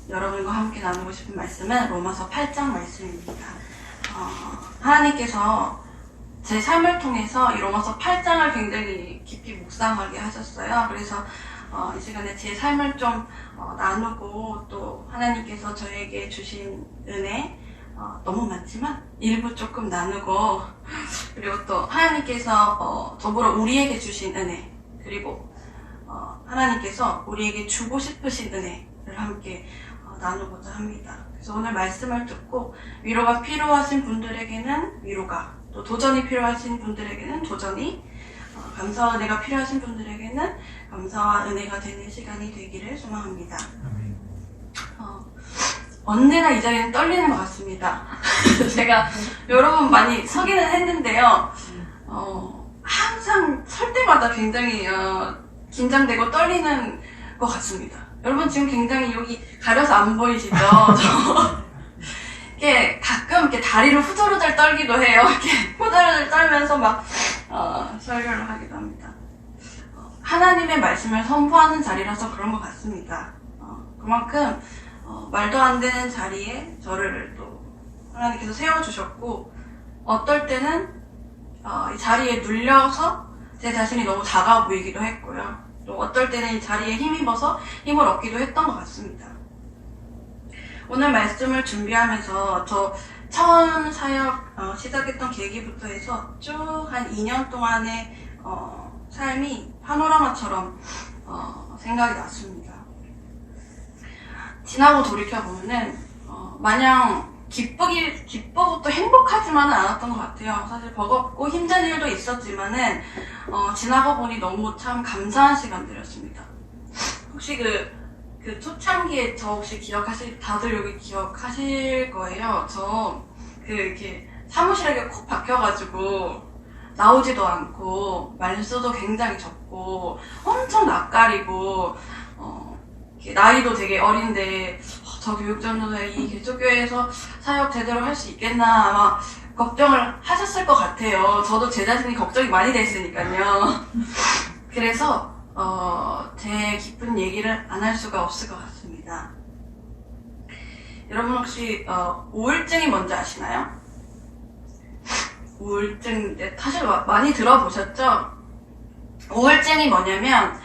여러분과 함께 나누고 싶은 말씀은 로마서 8장 말씀입니다. 하나님께서 제 삶을 통해서 이 로마서 8장을 굉장히 깊이 묵상하게 하셨어요. 그래서 이 시간에 제 삶을 좀 나누고 또 하나님께서 저에게 주신 은혜 너무 많지만 일부 조금 나누고 그리고 또 하나님께서 더불어 우리에게 주신 은혜 그리고 하나님께서 우리에게 주고 싶으신 은혜를 함께 나누고자 합니다. 그래서 오늘 말씀을 듣고 위로가 필요하신 분들에게는 위로가, 또 도전이 필요하신 분들에게는 도전이, 감사와 은혜가 필요하신 분들에게는 감사와 은혜가 되는 시간이 되기를 소망합니다. 언제나 이 자리는 떨리는 것 같습니다. 제가 여러 번 많이 서기는 했는데요. 항상 설 때마다 굉장히 긴장되고 떨리는 것 같습니다. 여러분 지금 굉장히 여기 가려서 안 보이시죠? 이렇게 가끔 이렇게 다리를 후들후들 떨기도 해요. 이렇게 후들후들 떨면서 막 설교를 하기도 합니다. 하나님의 말씀을 선포하는 자리라서 그런 것 같습니다. 그만큼 말도 안 되는 자리에 저를 또 하나님께서 세워주셨고 어떨 때는 이 자리에 눌려서 제 자신이 너무 작아 보이기도 했고요. 또 어떨 때는 이 자리에 힘입어서 힘을 얻기도 했던 것 같습니다. 오늘 말씀을 준비하면서 저 처음 사역 시작했던 계기부터 해서 쭉 한 2년 동안의 삶이 파노라마처럼 생각이 났습니다. 지나고 돌이켜보면은 마냥 기쁘고 또 행복하지만은 않았던 것 같아요. 사실 버겁고 힘든 일도 있었지만은 지나고 보니 너무 참 감사한 시간들이었습니다. 혹시 그 초창기에 저 혹시 다들 여기 기억하실 거예요. 저 이렇게 사무실에 콕 박혀가지고 나오지도 않고 말수도 굉장히 적고 엄청 낯가리고 나이도 되게 어린데 저 교육전도사의 이 개척교회에서 사역 제대로 할 수 있겠나 아마 걱정을 하셨을 것 같아요. 저도 제 자신이 걱정이 많이 됐으니까요. 그래서 제 기쁜 얘기를 안 할 수가 없을 것 같습니다. 여러분 혹시 우울증이 뭔지 아시나요? 우울증 사실 많이 들어보셨죠? 우울증이 뭐냐면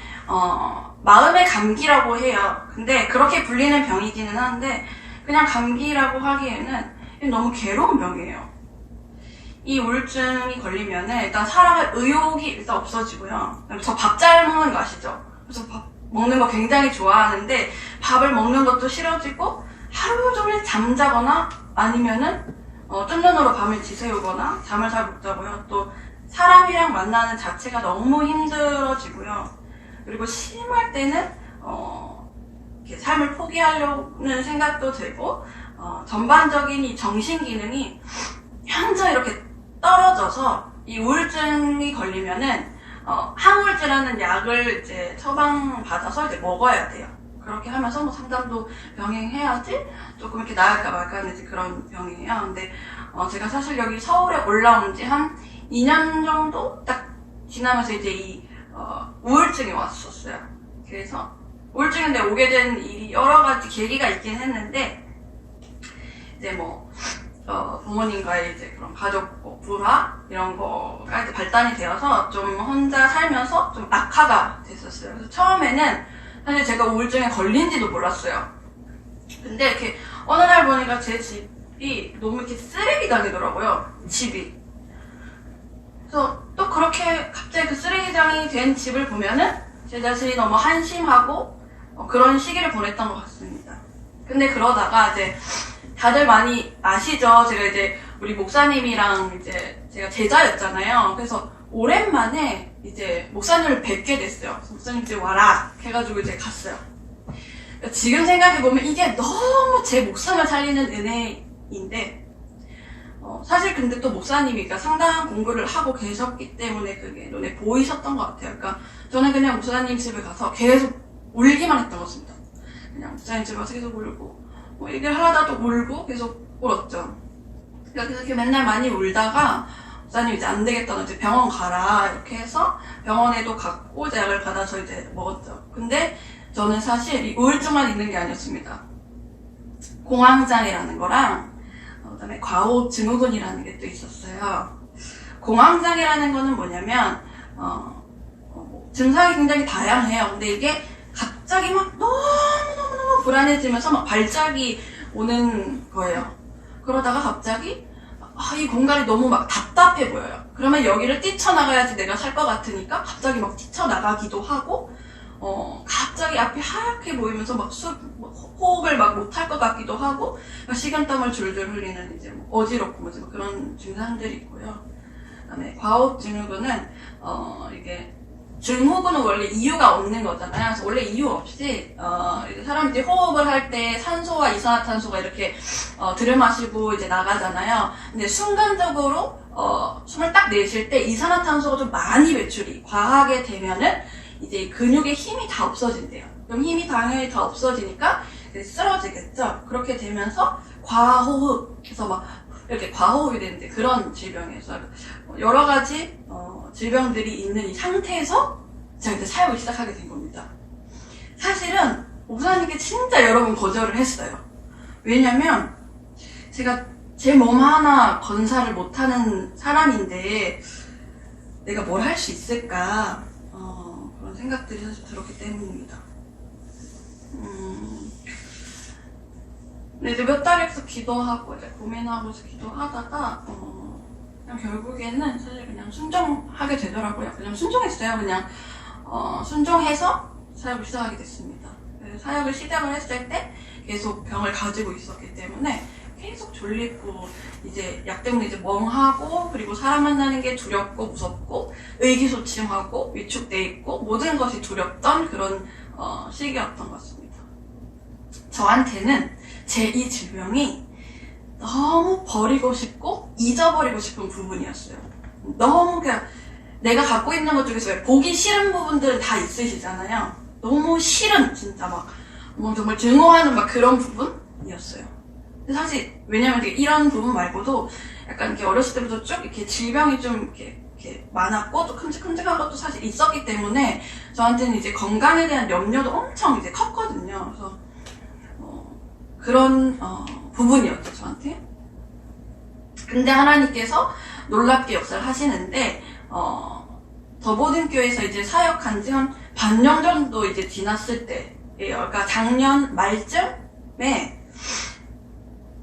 마음의 감기라고 해요. 근데 그렇게 불리는 병이기는 한데 그냥 감기라고 하기에는 너무 괴로운 병이에요. 이 우울증이 걸리면은 일단 사람의 의욕이 일단 없어지고요. 저 밥 잘 먹는 거 아시죠? 그래서 밥 먹는 거 굉장히 좋아하는데 밥을 먹는 것도 싫어지고 하루 종일 잠자거나 아니면은 뜬눈으로 밤을 지새우거나 잠을 잘 못 자고요. 또 사람이랑 만나는 자체가 너무 힘들어지고요. 그리고 심할 때는 이렇게 삶을 포기하려는 생각도 들고 전반적인 이 정신 기능이 현저 이렇게 떨어져서 이 우울증이 걸리면은 항우울제라는 약을 이제 처방받아서 이제 먹어야 돼요. 그렇게 하면서 상담도 병행해야지 조금 이렇게 나을까 말까 하는 이제 그런 병이에요. 근데 제가 사실 여기 서울에 올라온 지 한 2년 정도 딱 지나면서 이제 이 우울증이 왔었어요. 그래서 우울증인데 오게 된 일이 여러 가지 계기가 있긴 했는데 이제 부모님과의 이제 그런 가족 불화 이런 거가 이제 발단이 되어서 좀 혼자 살면서 좀 악화가 됐었어요. 그래서 처음에는 사실 제가 우울증에 걸린지도 몰랐어요. 근데 이렇게 어느 날 보니까 제 집이 너무 이렇게 쓰레기장이더라고요. 집이. 그래서 또 그렇게 갑자기 그 쓰레기장이 된 집을 보면은 제 자신이 너무 한심하고 그런 시기를 보냈던 것 같습니다. 근데 그러다가 이제 다들 많이 아시죠? 제가 이제 우리 목사님이랑 이제 제가 제자였잖아요. 그래서 오랜만에 이제 목사님을 뵙게 됐어요. 목사님 이제 와라 해가지고 이제 갔어요. 지금 생각해보면 이게 너무 제 목숨을 살리는 은혜인데 사실 근데 또 목사님이 상당한 공부를 하고 계셨기 때문에 그게 눈에 보이셨던 것 같아요. 그러니까 저는 그냥 목사님 집에 가서 계속 울기만 했던 것 같습니다. 그냥 목사님 집에 가서 계속 울고 얘기를 하다도 울고 계속 울었죠. 그러니까 이렇게 맨날 많이 울다가 목사님 이제 안 되겠다, 너 이제 병원 가라 이렇게 해서 병원에도 갔고 약을 받아서 이제 먹었죠. 근데 저는 사실 이 우울증만 있는 게 아니었습니다. 공황장애라는 거랑 그다음에 과호 증후군이라는 게 또 있었어요. 공황장애라는 거는 뭐냐면 증상이 굉장히 다양해요. 근데 이게 갑자기 막 너무너무 불안해지면서 막 발작이 오는 거예요. 그러다가 갑자기 이 공간이 너무 막 답답해 보여요. 그러면 여기를 뛰쳐나가야지 내가 살 것 같으니까 갑자기 막 뛰쳐나가기도 하고 갑자기 앞이 하얗게 보이면서 막 호흡을 막 못할 것 같기도 하고 막 식은땀을 줄줄 흘리는 이제 뭐 어지럽고 뭐 그런 증상들이 있고요. 그다음에 과호흡 증후군은 이게 증후군은 원래 이유가 없는 거잖아요. 그래서 원래 이유 없이 사람들이 호흡을 할 때 산소와 이산화탄소가 이렇게 들이마시고 이제 나가잖아요. 근데 순간적으로 숨을 딱 내쉴 때 이산화탄소가 좀 많이 배출이 과하게 되면은 이제 근육의 힘이 다 없어진대요. 그럼 힘이 당연히 다 없어지니까 쓰러지겠죠. 그렇게 되면서 과호흡해서 막 이렇게 과호흡이 되는데 그런 질병에서 여러 가지 질병들이 있는 이 상태에서 제가 이제 사역을 시작하게 된 겁니다. 사실은 목사님께 진짜 여러 번 거절을 했어요. 왜냐면 제가 제 몸 하나 건사를 못하는 사람인데 내가 뭘 할 수 있을까 그런 생각들이 사실 들었기 때문입니다. 근데 이제 몇 달에서 기도하고 이제 고민하고서 기도하다가 그냥 결국에는 사실 그냥 순종하게 되더라고요. 그냥 순종했어요. 그냥 순종해서 사역을 시작하게 됐습니다. 사역을 시작을 했을 때 계속 병을 가지고 있었기 때문에 계속 졸리고 이제 약 때문에 이제 멍하고 그리고 사람 만나는 게 두렵고 무섭고 의기소침하고 위축돼 있고 모든 것이 두렵던 그런 시기였던 것 같습니다. 저한테는 제 이 질병이 너무 버리고 싶고 잊어버리고 싶은 부분이었어요. 너무 그냥 내가 갖고 있는 것 중에서 왜 보기 싫은 부분들은 다 있으시잖아요. 너무 싫은 진짜 막 정말 증오하는 막 그런 부분이었어요. 근데 사실 왜냐면 이런 부분 말고도 약간 이렇게 어렸을 때부터 쭉 이렇게 질병이 좀 이렇게 많았고 또 큼직큼직한 것도 사실 있었기 때문에 저한테는 이제 건강에 대한 염려도 엄청 이제 컸거든요. 그래서 그런 부분이었죠 저한테. 근데 하나님께서 놀랍게 역사를 하시는데 더보든교회에서 이제 사역한 지 한 반년 정도 이제 지났을 때예요. 그러니까 작년 말쯤에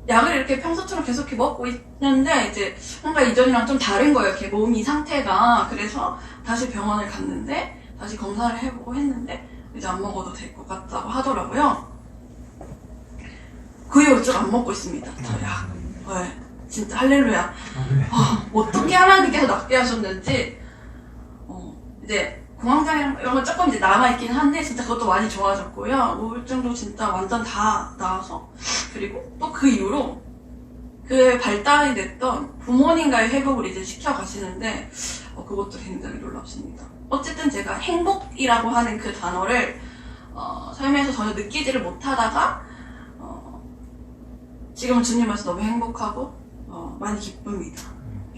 약을 이렇게 평소처럼 계속 이렇게 먹고 있는데 이제 뭔가 이전이랑 좀 다른 거예요. 이렇게 몸이 상태가. 그래서 다시 병원을 갔는데 다시 검사를 해보고 했는데 이제 안 먹어도 될 것 같다고 하더라고요. 그 이후로 쭉 안 먹고 있습니다. 저 약. 네, 진짜 할렐루야. 어떻게 하나님께서 낫게 하셨는지 이제 공황장애 이런 건 조금 이제 남아있긴 한데 진짜 그것도 많이 좋아졌고요. 우울증도 진짜 완전 다 나아서 그리고 또 그 이후로 그 발달이 됐던 부모님과의 회복을 이제 시켜가시는데 그것도 굉장히 놀랍습니다. 어쨌든 제가 행복이라고 하는 그 단어를 삶에서 전혀 느끼지를 못하다가 지금은 주님께서 너무 행복하고 많이 기쁩니다.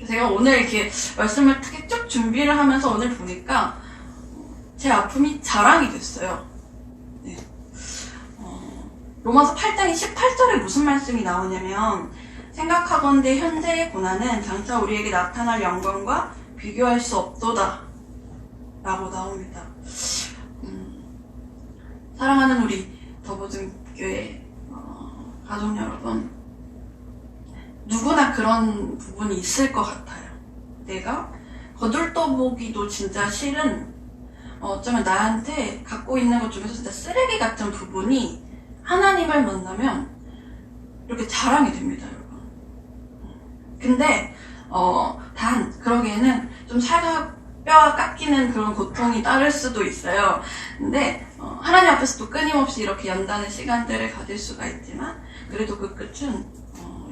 제가 오늘 이렇게 말씀을 크게 쭉 준비를 하면서 오늘 보니까 제 아픔이 자랑이 됐어요. 네. 로마서 8장의 18절에 무슨 말씀이 나오냐면 생각하건대 현재의 고난은 장차 우리에게 나타날 영광과 비교할 수 없도다 라고 나옵니다. 사랑하는 우리 더보든교회 가족 여러분, 누구나 그런 부분이 있을 것 같아요. 내가 거들떠보기도 진짜 싫은 어쩌면 나한테 갖고 있는 것 중에서 진짜 쓰레기 같은 부분이 하나님을 만나면 이렇게 자랑이 됩니다, 여러분. 근데 단 그러기에는 좀 살과 뼈가 깎이는 그런 고통이 따를 수도 있어요. 근데 하나님 앞에서도 끊임없이 이렇게 연다는 시간들을 가질 수가 있지만 그래도 그 끝은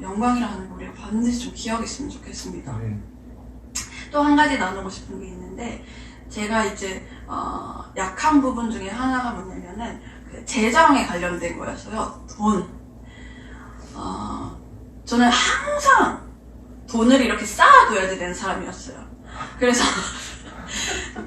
영광이라는 걸 우리가 반드시 좀 기억했으면 좋겠습니다. 또 한 가지 나누고 싶은 게 있는데 제가 이제 약한 부분 중에 하나가 뭐냐면은 그 재정에 관련된 거였어요. 돈. 저는 항상 돈을 이렇게 쌓아둬야 되는 사람이었어요. 그래서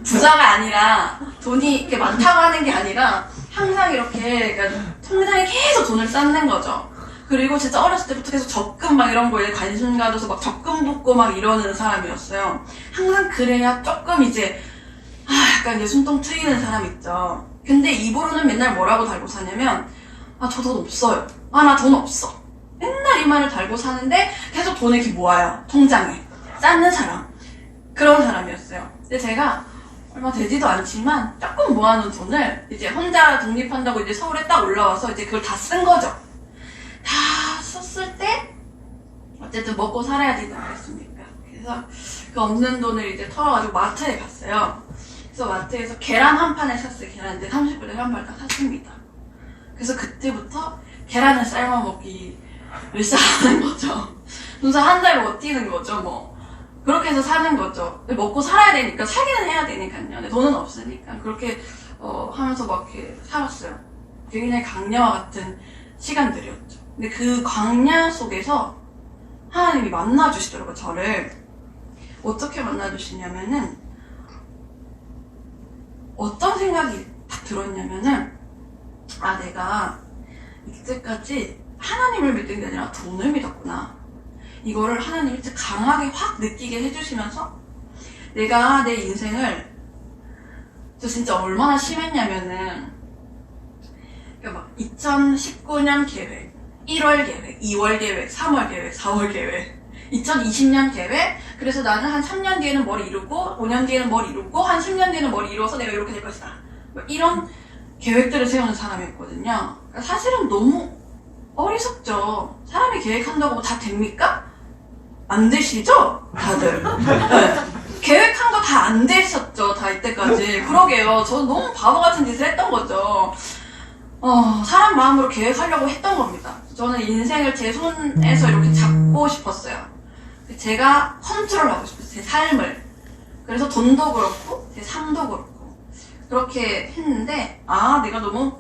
부자가 아니라 돈이 이렇게 많다고 하는 게 아니라 항상 이렇게 그러니까 통장에 계속 돈을 쌓는 거죠. 그리고 진짜 어렸을 때부터 계속 적금 막 이런 거에 관심 가져서 막 적금 붓고 막 이러는 사람이었어요. 항상 그래야 조금 이제 약간 이제 숨통 트이는 사람 있죠. 근데 입으로는 맨날 뭐라고 달고 사냐면 저 돈 없어요. 나 돈 없어. 맨날 이 말을 달고 사는데 계속 돈을 이렇게 모아요. 통장에 쌓는 사람. 그런 사람이었어요. 근데 제가 얼마 되지도 않지만 조금 모아놓은 돈을 이제 혼자 독립한다고 이제 서울에 딱 올라와서 이제 그걸 다 쓴 거죠. 다 썼을 때 어쨌든 먹고 살아야 되지 않겠습니까? 그래서 그 없는 돈을 이제 털어가지고 마트에 갔어요. 그래서 마트에서 계란 한 판을 샀어요. 계란 이제 30불에 한 발 딱 샀습니다. 그래서 그때부터 계란을 삶아 먹기를 시작하는 거죠. 그래서 한 달 버티는 거죠, 뭐. 그렇게 해서 사는 거죠. 먹고 살아야 되니까, 살기는 해야 되니까요. 근데 돈은 없으니까. 그렇게, 하면서 막 이렇게 살았어요. 굉장히 강야와 같은 시간들이었죠. 근데 그 광야 속에서 하나님이 만나주시더라고요, 저를. 어떻게 만나주시냐면은, 어떤 생각이 딱 들었냐면은, 내가 이때까지 하나님을 믿은 게 아니라 돈을 믿었구나. 이거를 하나님이 진짜 강하게 확 느끼게 해주시면서 내가 내 인생을 진짜 얼마나 심했냐면은 막 2019년 계획, 1월 계획, 2월 계획, 3월 계획, 4월 계획, 2020년 계획. 그래서 나는 한 3년 뒤에는 뭘 이루고 5년 뒤에는 뭘 이루고 한 10년 뒤에는 뭘 이루어서 내가 이렇게 될 것이다. 이런 계획들을 세우는 사람이었거든요. 그러니까 사실은 너무 어리석죠. 사람이 계획한다고 다 됩니까? 안 되시죠? 다들. 네. 계획한 거 다 안 되셨죠? 다 이때까지. 그러게요. 저는 너무 바보 같은 짓을 했던 거죠. 사람 마음으로 계획하려고 했던 겁니다. 저는 인생을 제 손에서 이렇게 잡고 싶었어요. 제가 컨트롤하고 싶었어요. 제 삶을. 그래서 돈도 그렇고 제 삶도 그렇고 그렇게 했는데 내가 너무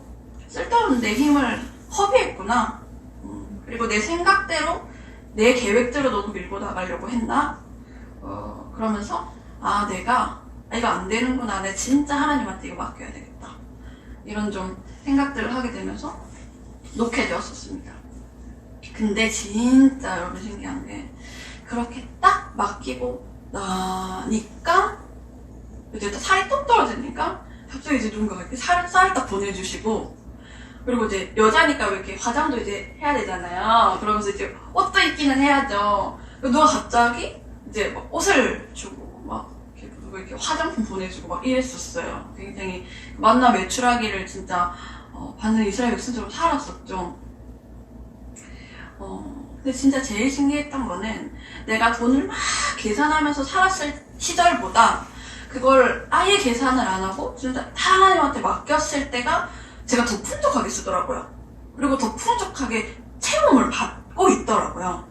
쓸데없는 내 힘을 허비했구나. 그리고 내 생각대로 내 계획대로 너무 밀고 나가려고 했나? 그러면서 내가 이거 안 되는구나. 내가 진짜 하나님한테 이거 맡겨야 되겠다. 이런 좀 생각들을 하게 되면서 놓게 되었었습니다. 근데 진짜 여러분 신기한 게 그렇게 딱 맡기고 나니까 이제 살이 뚝 떨어지니까 갑자기 이제 누군가가 이렇게 쌀 딱 보내주시고, 그리고 이제 여자니까 왜 이렇게 화장도 이제 해야 되잖아요. 그러면서 이제 옷도 입기는 해야죠. 누가 갑자기 이제 막 옷을 주고 막 이렇게 화장품 보내주고 막 이랬었어요. 굉장히 만나 매출하기를 진짜 반은 이스라엘 백성처럼 살았었죠. 근데 진짜 제일 신기했던 거는 내가 돈을 막 계산하면서 살았을 시절보다 그걸 아예 계산을 안 하고 진짜 다 하나님한테 맡겼을 때가 제가 더 풍족하게 쓰더라고요. 그리고 더 풍족하게 채움을 받고 있더라고요.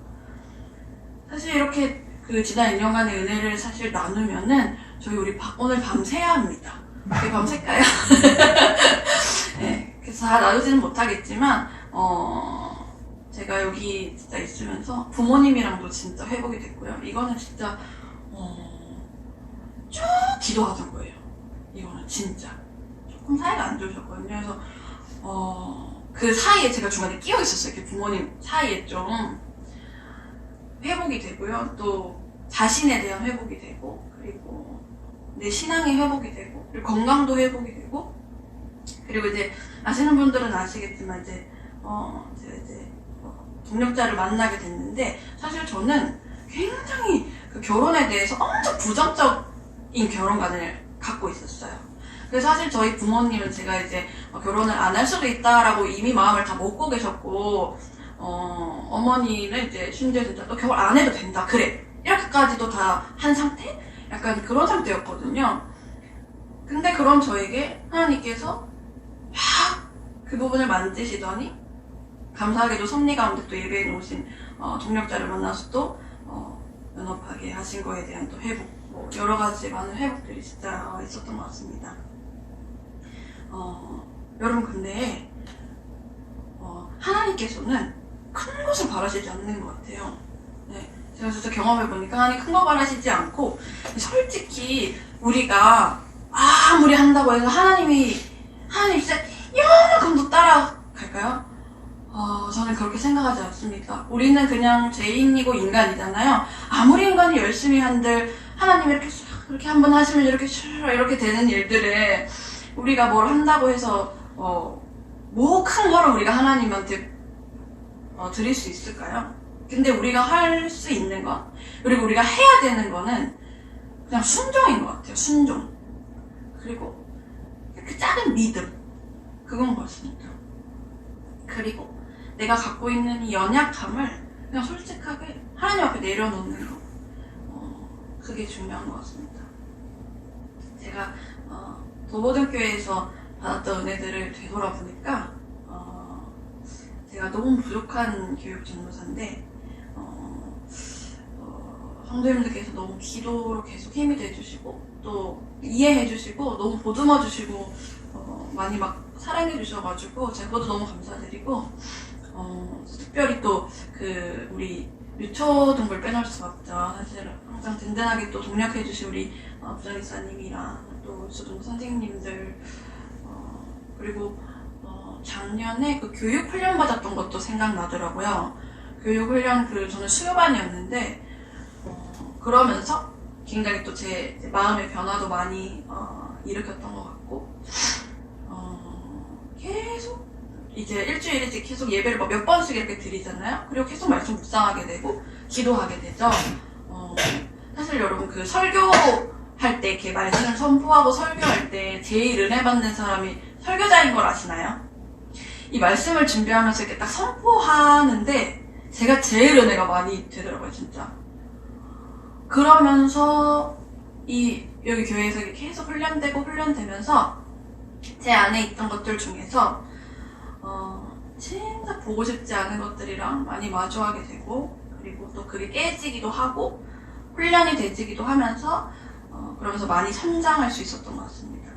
사실 이렇게 그 지난 2년간의 은혜를 사실 나누면은 저희 우리 오늘 밤 새야 합니다. 우리 밤 셀까요? 네, 그래서 다 나누지는 못하겠지만 제가 여기 진짜 있으면서 부모님이랑도 진짜 회복이 됐고요. 이거는 진짜 쭉 기도하던 거예요. 이거는 진짜 조금 사이가 안 좋으셨거든요. 그래서 그 사이에 제가 중간에 끼어 있었어요. 이렇게 부모님 사이에 좀 회복이 되고요. 또 자신에 대한 회복이 되고, 그리고 내 신앙의 회복이 되고, 그리고 건강도 회복이 되고, 그리고 이제 아시는 분들은 아시겠지만 이제 제가 이제 동력자를 만나게 됐는데, 사실 저는 굉장히 그 결혼에 대해서 엄청 부정적인 결혼관을 갖고 있었어요. 그래서 사실 저희 부모님은 제가 이제 결혼을 안 할 수도 있다라고 이미 마음을 다 먹고 계셨고, 어머니는 이제 심지어 진짜 너 결혼 안 해도 된다. 그래. 이렇게까지도 다 한 상태? 약간 그런 상태였거든요. 근데 그럼 저에게 하나님께서 막 그 부분을 만지시더니, 감사하게도 섭리 가운데 또 예배에 놓으신 동력자를 만나서 또 연합하게 하신 거에 대한 또 회복, 뭐 여러 가지 많은 회복들이 진짜 있었던 것 같습니다. 여러분 근데 하나님께서는 큰 것을 바라시지 않는 것 같아요. 네, 제가 진짜 경험해보니까 하나님 큰 거 바라시지 않고, 솔직히 우리가 아무리 한다고 해서 하나님이 진짜 이만큼도 따라갈까요? 저는 그렇게 생각하지 않습니다. 우리는 그냥 죄인이고 인간이잖아요. 아무리 인간이 열심히 한들 하나님 이렇게 한번 하시면 이렇게 되는 일들에 우리가 뭘 한다고 해서 뭐 큰 거를 우리가 하나님한테 드릴 수 있을까요? 근데 우리가 할 수 있는 것, 그리고 우리가 해야 되는 거는 그냥 순종인 것 같아요. 순종. 그리고 그 작은 믿음. 그건 것 같습니다. 그리고 내가 갖고 있는 이 연약함을 그냥 솔직하게 하나님 앞에 내려놓는 거. 그게 중요한 것 같습니다. 제가 도보등교회에서 받았던 은혜들을 되돌아보니까 제가 너무 부족한 교육 전도사인데 성도님들께서 너무 기도로 계속 힘이 돼주시고 또 이해해주시고 너무 보듬어주시고 많이 막 사랑해주셔가지고 제가 그것도 너무 감사드리고 특별히 또 우리 유초등부를 빼놓을 수가 없죠. 사실 항상 든든하게 또 동력해주신 우리 부장기사님이랑 또 유초등부 선생님들 그리고 작년에 그 교육훈련 받았던 것도 생각나더라고요. 교육훈련 저는 수요반이었는데 그러면서 굉장히 또 제 마음의 변화도 많이 일으켰던 것 같고 계속 이제 일주일씩 계속 예배를 몇 번씩 이렇게 드리잖아요. 그리고 계속 말씀 묵상하게 되고 기도하게 되죠. 사실 여러분 설교할 때 이렇게 말씀을 선포하고 설교할 때 제일 은혜 받는 사람이 설교자인 걸 아시나요? 이 말씀을 준비하면서 이렇게 딱 선포하는데 제가 제일 은혜가 많이 되더라고요, 진짜. 그러면서 여기 교회에서 이렇게 계속 훈련되면서 제 안에 있던 것들 중에서 진짜 보고 싶지 않은 것들이랑 많이 마주하게 되고 그리고 또 그게 깨지기도 하고 훈련이 되지기도 하면서 그러면서 많이 성장할 수 있었던 것 같습니다.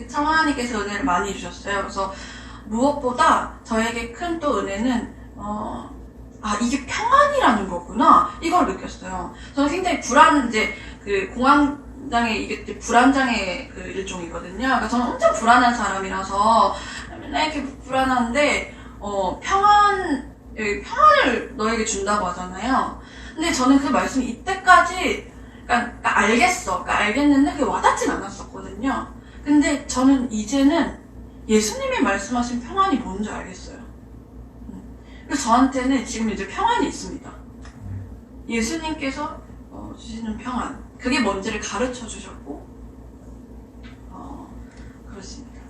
참 하나님께서 은혜를 많이 주셨어요. 그래서 무엇보다 저에게 큰 또 은혜는 이게 평안이라는 거구나 이걸 느꼈어요. 저는 굉장히 공황장애 이게 불안장애 일종이거든요. 그러니까 저는 엄청 불안한 사람이라서 맨날 이렇게 불안한데 평안을 너에게 준다고 하잖아요. 근데 저는 그 말씀이 이때까지 그러니까 알겠는데 그게 와닿진 않았었거든요. 근데 저는 이제는 예수님이 말씀하신 평안이 뭔지 알겠어요. 그래서 저한테는 지금 이제 평안이 있습니다. 예수님께서 주시는 평안, 그게 뭔지를 가르쳐 주셨고 그렇습니다.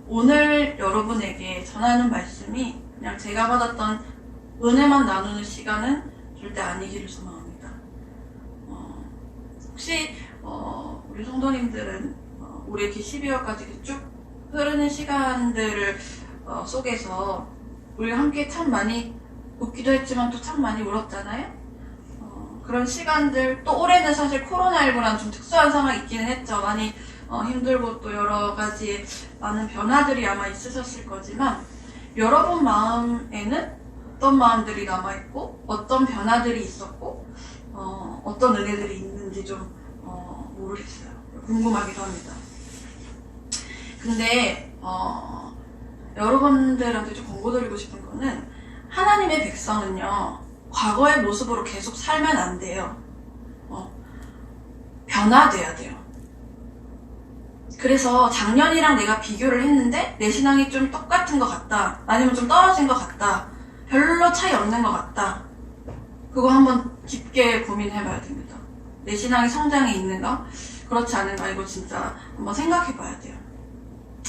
오늘 여러분에게 전하는 말씀이 그냥 제가 받았던 은혜만 나누는 시간은 절대 아니기를 소망합니다. 혹시 우리 성도님들은 우리 이렇게 12월까지 쭉 흐르는 시간들을 속에서 우리가 함께 참 많이 웃기도 했지만 또 참 많이 울었잖아요. 그런 시간들, 또 올해는 사실 코로나19랑 좀 특수한 상황이 있기는 했죠. 많이 힘들고 또 여러 가지 많은 변화들이 아마 있으셨을 거지만 여러분 마음에는 어떤 마음들이 남아있고 어떤 변화들이 있었고 어떤 은혜들이 있는지 좀 모르겠어요. 궁금하기도 합니다. 근데 여러분들한테 좀 권고드리고 싶은 거는 하나님의 백성은요 과거의 모습으로 계속 살면 안 돼요. 변화돼야 돼요. 그래서 작년이랑 내가 비교를 했는데 내 신앙이 좀 똑같은 것 같다, 아니면 좀 떨어진 것 같다, 별로 차이 없는 것 같다, 그거 한번 깊게 고민해봐야 됩니다. 내 신앙이 성장해 있는가? 그렇지 않은가? 이거 진짜 한번 생각해봐야 돼요.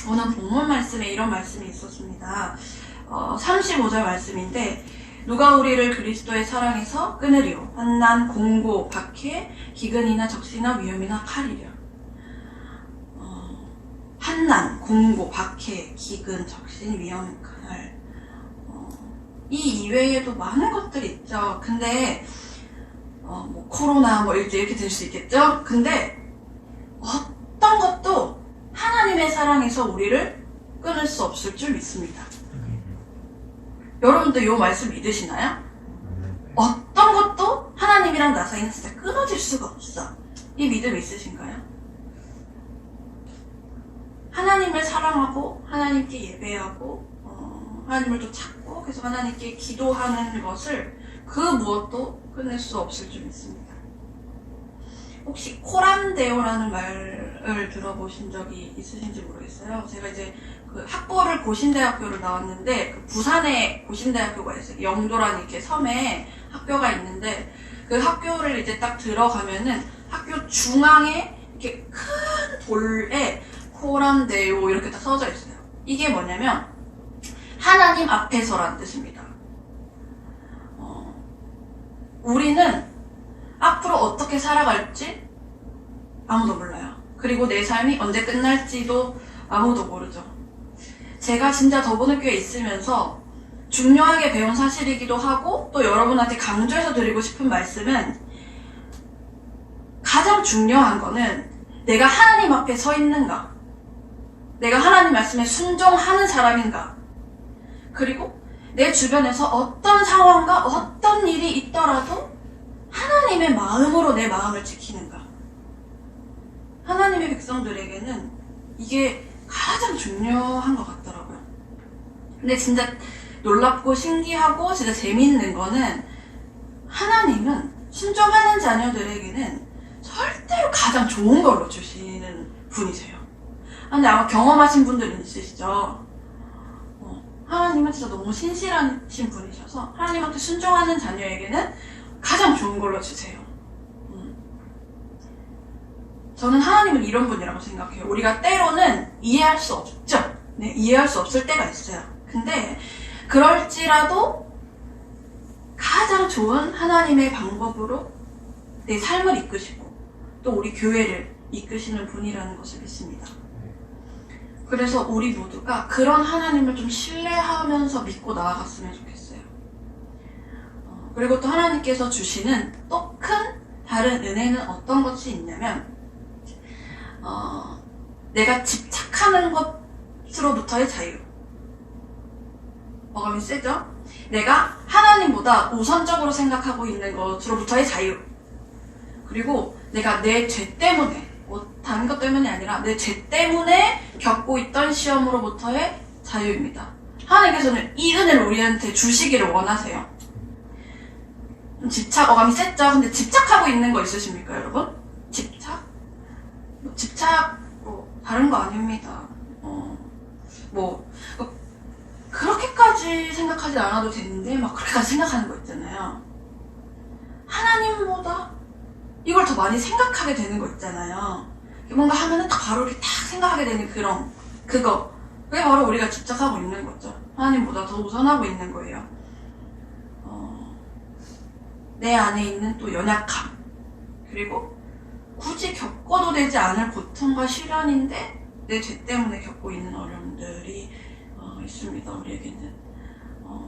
오늘 본문 말씀에 이런 말씀이 있었습니다. 35절 말씀인데 누가 우리를 그리스도의 사랑에서 끊으리요? 환난, 공고, 박해, 기근이나 적시나 위험이나 칼이랴. 환난, 공고, 박해, 기근, 적신, 위험, 칼. 이 이외에도 많은 것들이 있죠. 근데 코로나 이렇게 될 수 있겠죠. 근데 어떤 것도 하나님의 사랑에서 우리를 끊을 수 없을 줄 믿습니다. 여러분도 이 말씀 믿으시나요? 어떤 것도 하나님이랑 나 사이는 진짜 끊어질 수가 없어. 이 믿음 있으신가요? 하나님을 사랑하고 하나님께 예배하고 하나님을 또 찾고 계속 하나님께 기도하는 것을 그 무엇도 끝낼 수 없을 줄 믿습니다. 혹시 코람데오라는 말을 들어보신 적이 있으신지 모르겠어요. 제가 이제 그 학부를 고신대학교를 나왔는데 그 부산에 고신대학교가 있어요. 영도라는 이렇게 섬에 학교가 있는데 그 학교를 이제 딱 들어가면은 학교 중앙에 이렇게 큰 돌에 코람데오 이렇게 딱 써져 있어요. 이게 뭐냐면 하나님 앞에서라는 뜻입니다. 우리는 앞으로 어떻게 살아갈지 아무도 몰라요. 그리고 내 삶이 언제 끝날지도 아무도 모르죠. 제가 진짜 더보는교회에 있으면서 중요하게 배운 사실이기도 하고 또 여러분한테 강조해서 드리고 싶은 말씀은 가장 중요한 거는 내가 하나님 앞에 서 있는가, 내가 하나님 말씀에 순종하는 사람인가, 그리고 내 주변에서 어떤 상황과 어떤 일이 있더라도 하나님의 마음으로 내 마음을 지키는가. 하나님의 백성들에게는 이게 가장 중요한 것 같더라고요. 근데 진짜 놀랍고 신기하고 진짜 재미있는 거는 하나님은 순종하는 자녀들에게는 절대로 가장 좋은 걸로 주시는 분이세요. 근데 아마 경험하신 분들은 있으시죠? 하나님은 진짜 너무 신실하신 분이셔서 하나님한테 순종하는 자녀에게는 가장 좋은 걸로 주세요. 저는 하나님은 이런 분이라고 생각해요. 우리가 때로는 이해할 수 없죠. 네, 이해할 수 없을 때가 있어요. 근데 그럴지라도 가장 좋은 하나님의 방법으로 내 삶을 이끄시고 또 우리 교회를 이끄시는 분이라는 것을 믿습니다. 그래서 우리 모두가 그런 하나님을 좀 신뢰하면서 믿고 나아갔으면 좋겠어요. 그리고 또 하나님께서 주시는 또 큰 다른 은혜는 어떤 것이 있냐면 내가 집착하는 것으로부터의 자유. 어감이 세죠? 내가 하나님보다 우선적으로 생각하고 있는 것으로부터의 자유. 그리고 내가 내 죄 때문에, 다른 것 때문이 아니라 내 죄 때문에 겪고 있던 시험으로부터의 자유입니다. 하나님께서는 이 은혜를 우리한테 주시기를 원하세요. 어감이 셌죠? 근데 집착하고 있는 거 있으십니까, 여러분? 집착, 다른 거 아닙니다. 그렇게까지 생각하지 않아도 되는데, 막 그렇게까지 생각하는 거 있잖아요. 하나님보다 이걸 더 많이 생각하게 되는 거 있잖아요. 뭔가 하면은 딱 바로 이렇게 딱 생각하게 되는 그거. 그게 바로 우리가 집착하고 있는 거죠. 하나님보다 더 우선하고 있는 거예요. 내 안에 있는 또 연약함. 그리고 굳이 겪어도 되지 않을 고통과 시련인데 내 죄 때문에 겪고 있는 어려움들이 있습니다. 우리에게는.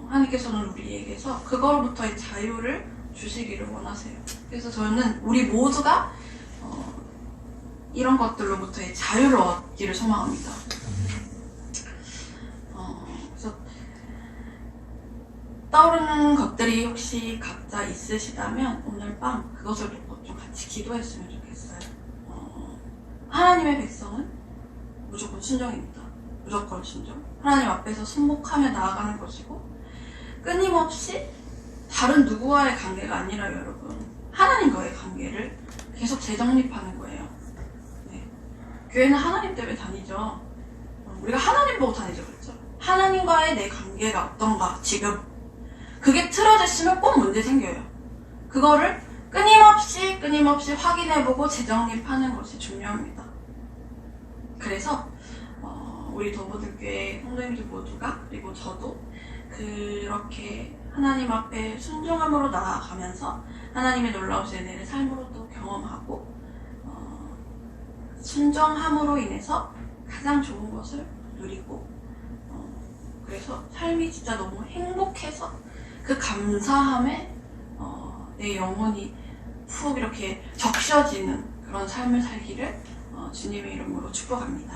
하나님께서는 우리에게서 그거로부터의 자유를 주시기를 원하세요. 그래서 저는 우리 모두가 이런 것들로부터의 자유를 얻기를 소망합니다. 그래서 떠오르는 것들이 혹시 각자 있으시다면 오늘 밤 그것을 놓고 좀 같이 기도했으면 좋겠어요. 하나님의 백성은 무조건 순종입니다. 무조건 순종. 하나님 앞에서 순복하며 나아가는 것이고 끊임없이 다른 누구와의 관계가 아니라 여러분 하나님과의 관계를 계속 재정립하는 거예요. 네. 교회는 하나님 때문에 다니죠. 우리가 하나님 보고 다니죠. 그렇죠? 하나님과의 내 관계가 어떤가 지금 그게 틀어졌으면 꼭 문제 생겨요. 그거를 끊임없이 확인해보고 재정립하는 것이 중요합니다. 그래서 우리 더보들교회 성도님들 모두가 그리고 저도 그렇게 하나님 앞에 순종함으로 나아가면서 하나님의 놀라우신 은혜를 삶으로 또 경험하고 순종함으로 인해서 가장 좋은 것을 누리고 그래서 삶이 진짜 너무 행복해서 그 감사함에 내 영혼이 푹 이렇게 적셔지는 그런 삶을 살기를 주님의 이름으로 축복합니다.